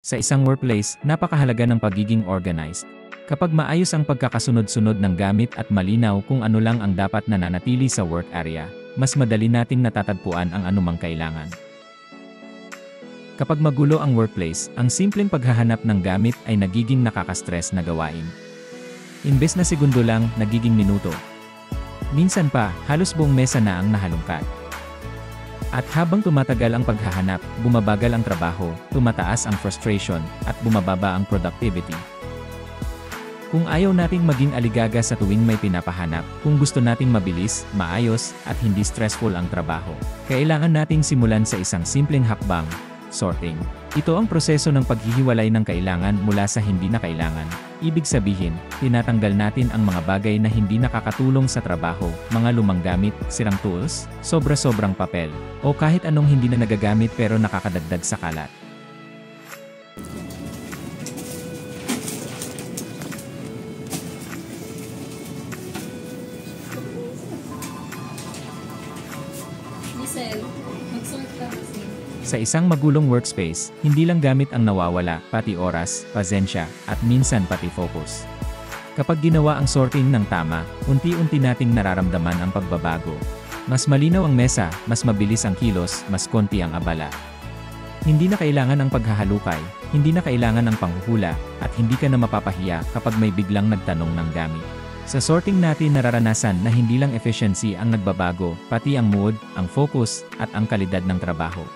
Sa isang workplace, napakahalaga ng pagiging organized. Kapag maayos ang pagkakasunod-sunod ng gamit at malinaw kung ano lang ang dapat nananatili sa work area, mas madali nating natatagpuan ang anumang kailangan. Kapag magulo ang workplace, ang simpleng paghahanap ng gamit ay nagiging nakaka-stress na gawain. Imbes na segundo lang, nagiging minuto. Minsan pa, halos buong mesa na ang nahalungkat. At habang tumatagal ang paghahanap, bumabagal ang trabaho, tumataas ang frustration, at bumababa ang productivity. Kung ayaw nating maging aligaga sa tuwing may pinapahanap, kung gusto nating mabilis, maayos, at hindi stressful ang trabaho, kailangan nating simulan sa isang simpleng hakbang, sorting. Ito ang proseso ng paghihiwalay ng kailangan mula sa hindi na kailangan. Ibig sabihin, tinatanggal natin ang mga bagay na hindi nakakatulong sa trabaho, mga lumang gamit, sirang tools, sobra-sobrang papel, o kahit anong hindi na nagagamit pero nakakadagdag sa kalat. Giselle, mag-sort ka kasi. Sa isang magulong workspace, hindi lang gamit ang nawawala, pati oras, pasensya, at minsan pati focus. Kapag ginawa ang sorting ng tama, unti-unti nating nararamdaman ang pagbabago. Mas malinaw ang mesa, mas mabilis ang kilos, mas konti ang abala. Hindi na kailangan ang paghahalukay, hindi na kailangan ang panghuhula, at hindi ka na mapapahiya kapag may biglang nagtanong ng gamit. Sa sorting natin nararanasan na hindi lang efficiency ang nagbabago, pati ang mood, ang focus, at ang kalidad ng trabaho.